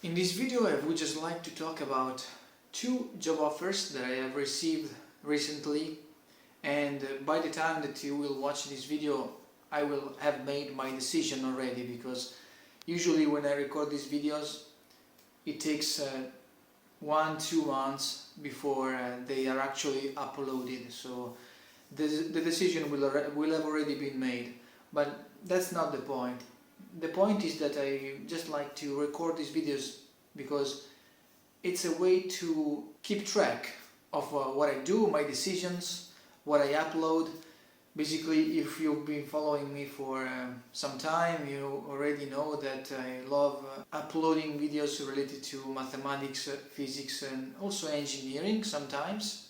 In this video I would just like to talk about two job offers that I have received recently, and by the time that you will watch this video I will have made my decision already, because usually when I record these videos it takes 1-2 months before they are actually uploaded, so the decision will have already been made. But that's not the point. The point is that I just like to record these videos because it's a way to keep track of what I do, my decisions, what I upload. Basically, if you've been following me for some time, you already know that I love uploading videos related to mathematics, physics and also engineering sometimes.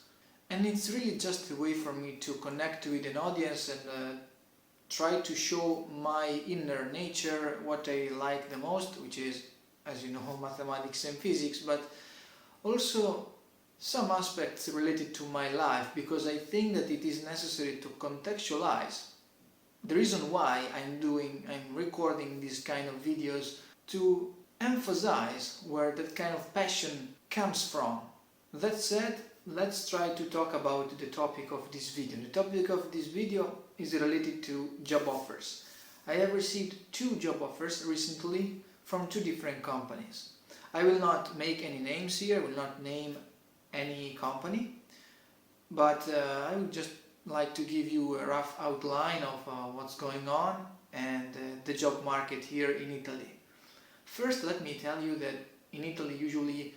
And it's really just a way for me to connect with an audience and try to show my inner nature, what I like the most, which is, as you know, mathematics and physics, but also some aspects related to my life, because I think that it is necessary to contextualize the reason why I'm recording these kind of videos, to emphasize where that kind of passion comes from. That said, let's try to talk about the topic of this video. The topic of this video is related to job offers. I have received two job offers recently from two different companies. I will not make any names here, I will not name any company, but I would just like to give you a rough outline of what's going on and the job market here in Italy. First, let me tell you that in Italy usually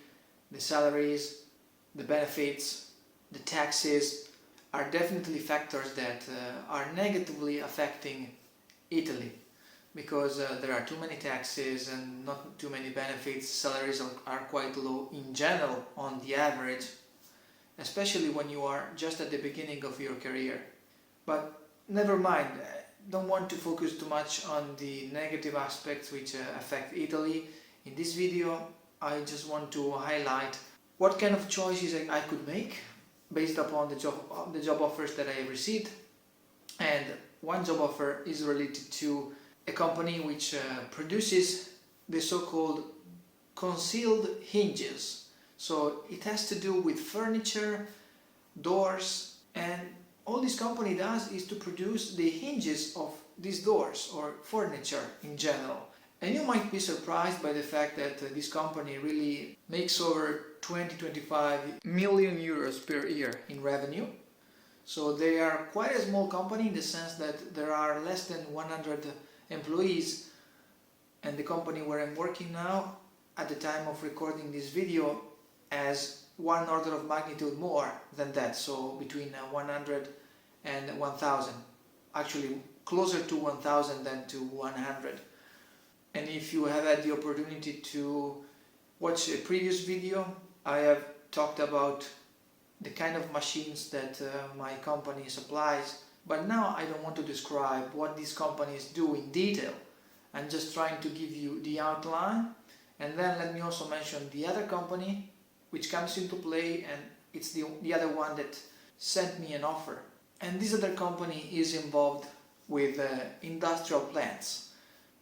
the salaries, the benefits, the taxes are definitely factors that are negatively affecting Italy, because there are too many taxes and not too many benefits. Salaries are quite low in general on the average, especially when you are just at the beginning of your career. But never mind, I don't want to focus too much on the negative aspects which affect Italy. In this video I just want to highlight what kind of choices I could make based upon the job offers that I received. And one job offer is related to a company which produces the so-called concealed hinges. So it has to do with furniture, doors, and all this company does is to produce the hinges of these doors or furniture in general. And you might be surprised by the fact that this company really makes over 20-25 million euros per year in revenue. So they are quite a small company in the sense that there are less than 100 employees, and the company where I'm working now at the time of recording this video has one order of magnitude more than that, so between 100 and 1000, actually closer to 1000 than to 100. And if you have had the opportunity to watch a previous video, I have talked about the kind of machines that my company supplies, but now I don't want to describe what these companies do in detail. I'm just trying to give you the outline, and then let me also mention the other company which comes into play, and it's the other one that sent me an offer. And this other company is involved with industrial plants.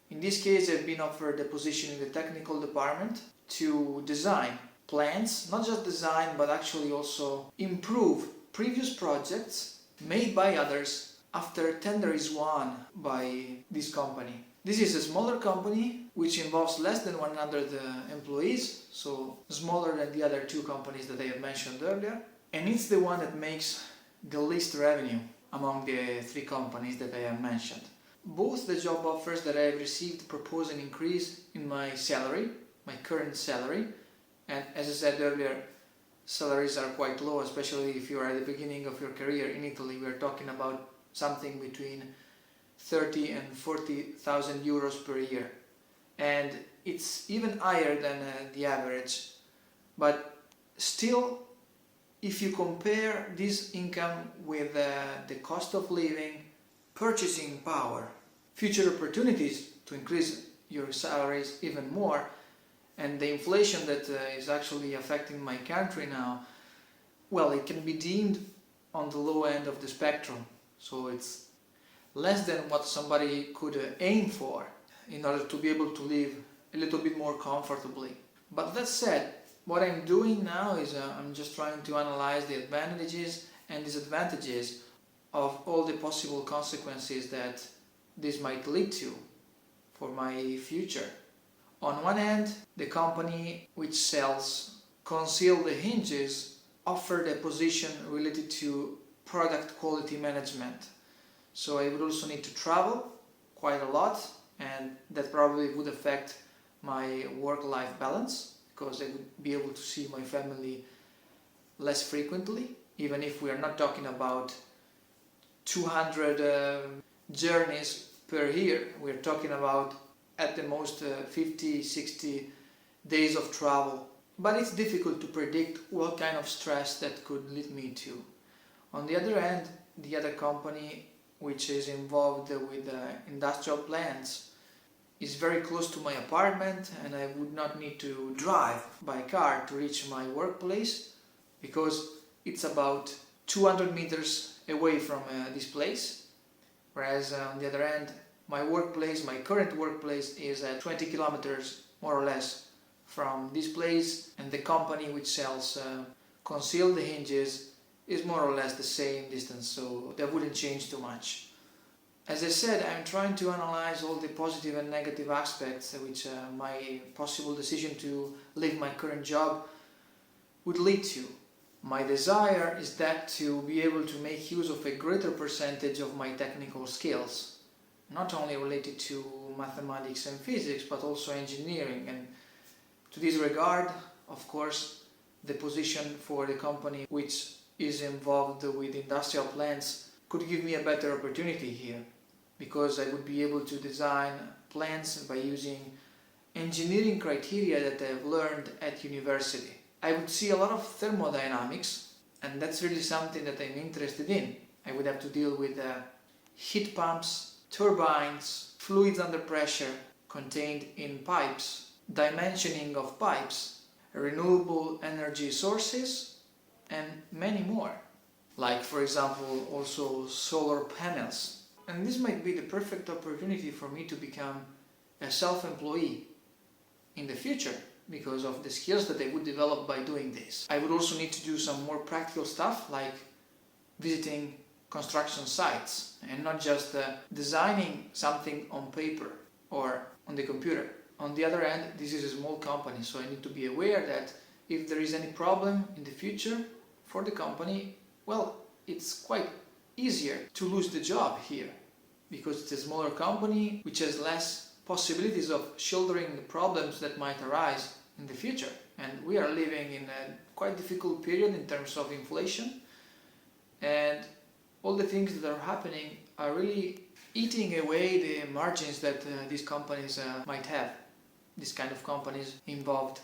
In this case, I've been offered a position in the technical department to design plants, not just design, but actually also improve previous projects made by others after tender is won by this company. This is a smaller company which involves less than 100 employees, so smaller than the other two companies that I have mentioned earlier, and it's the one that makes the least revenue among the three companies that I have mentioned. Both the job offers that I have received propose an increase in my salary, my current salary, and as I said earlier, salaries are quite low, especially if you are at the beginning of your career. In Italy we are talking about something between 30 and 40,000 euros per year, and it's even higher than the average. But still, if you compare this income with the cost of living, purchasing power, future opportunities to increase your salaries even more, and the inflation that is actually affecting my country now, well, it can be deemed on the low end of the spectrum. So it's less than what somebody could aim for in order to be able to live a little bit more comfortably. But that said, what I'm doing now is I'm just trying to analyze the advantages and disadvantages of all the possible consequences that this might lead to for my future. On one hand, the company which sells concealed hinges offered a position related to product quality management. So I would also need to travel quite a lot, and that probably would affect my work-life balance, because I would be able to see my family less frequently, even if we are not talking about 200 journeys per year. We're talking about at the most 50, 60 days of travel. But it's difficult to predict what kind of stress that could lead me to. On the other hand, the other company which is involved with industrial plants is very close to my apartment, and I would not need to drive by car to reach my workplace, because it's about 200 meters away from this place, whereas on the other hand, my workplace, my current workplace, is at 20 kilometers more or less from this place, and the company which sells concealed hinges is more or less the same distance, so that wouldn't change too much. As I said, I'm trying to analyze all the positive and negative aspects which my possible decision to leave my current job would lead to. My desire is that to be able to make use of a greater percentage of my technical skills, not only related to mathematics and physics, but also engineering. And to this regard, of course, the position for the company which is involved with industrial plants could give me a better opportunity here, because I would be able to design plants by using engineering criteria that I've learned at university. I would see a lot of thermodynamics, and that's really something that I'm interested in. I would have to deal with heat pumps, turbines, fluids under pressure contained in pipes, dimensioning of pipes, renewable energy sources, and many more. Like, for example, also solar panels. And this might be the perfect opportunity for me to become a self-employee in the future, because of the skills that I would develop by doing this. I would also need to do some more practical stuff, like visiting construction sites, and not just designing something on paper or on the computer. On the other hand, this is a small company, so I need to be aware that if there is any problem in the future for the company, well, it's quite easier to lose the job here, because it's a smaller company which has less possibilities of shouldering the problems that might arise in the future. And we are living in a quite difficult period in terms of inflation, and all the things that are happening are really eating away the margins that these companies might have. These kind of companies involved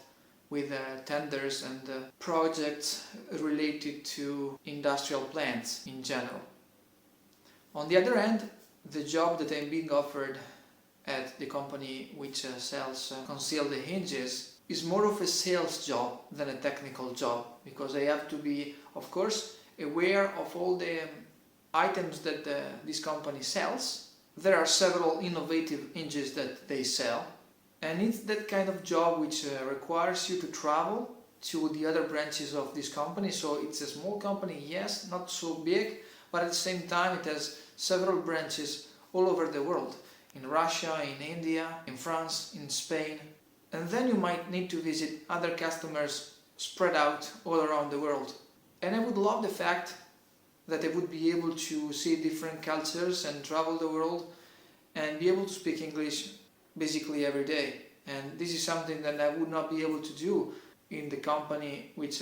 with tenders and projects related to industrial plants in general. On the other hand, the job that I'm being offered at the company which sells concealed hinges is more of a sales job than a technical job, because I have to be, of course, aware of all the items that this company sells. There are several innovative hinges that they sell, and it's that kind of job which requires you to travel to the other branches of this company. So it's a small company, yes, not so big, but at the same time it has several branches all over the world, in Russia, in India, in France, in Spain. And then you might need to visit other customers spread out all around the world. And I would love the fact that I would be able to see different cultures and travel the world and be able to speak English basically every day. And this is something that I would not be able to do in the company which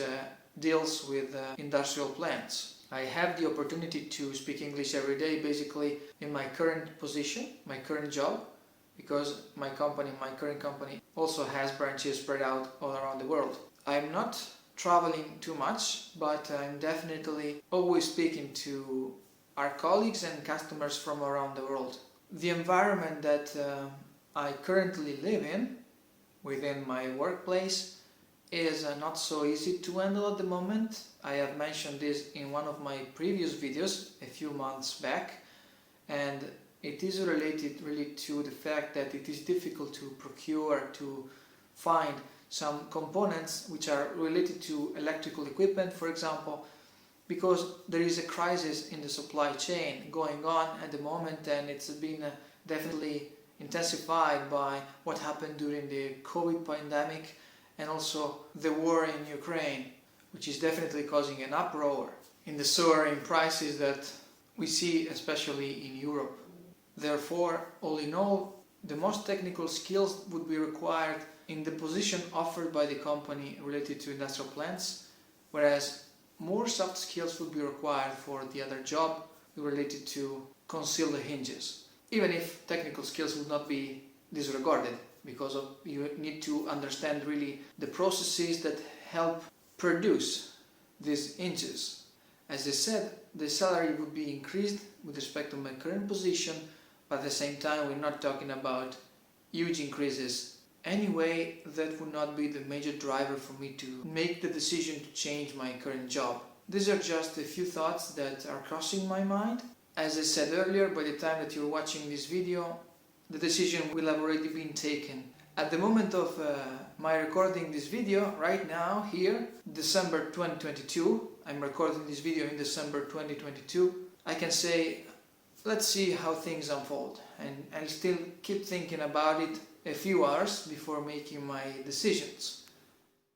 deals with industrial plants. I have the opportunity to speak English every day basically in my current position, my current job, because my current company also has branches spread out all around the world. I'm not traveling too much, but I'm definitely always speaking to our colleagues and customers from around the world. The environment that I currently live in, within my workplace, is not so easy to handle at the moment. I have mentioned this in one of my previous videos a few months back, and it is related really to the fact that it is difficult to procure, to find some components which are related to electrical equipment, for example, because there is a crisis in the supply chain going on at the moment, and it's been definitely intensified by what happened during the COVID pandemic and also the war in Ukraine, which is definitely causing an uproar in the soaring prices that we see especially in Europe. Therefore, all in all, the most technical skills would be required in the position offered by the company related to industrial plants, whereas more soft skills would be required for the other job related to conceal the hinges. Even if technical skills would not be disregarded, because you need to understand really the processes that help produce these hinges. As I said, the salary would be increased with respect to my current position, but at the same time we're not talking about huge increases. Anyway, that would not be the major driver for me to make the decision to change my current job. These are just a few thoughts that are crossing my mind. As I said earlier, by the time that you're watching this video, the decision will have already been taken. At the moment of my recording this video, right now, here, December 2022, I'm recording this video in December 2022, I can say, let's see how things unfold. And I'll still keep thinking about it a few hours before making my decisions.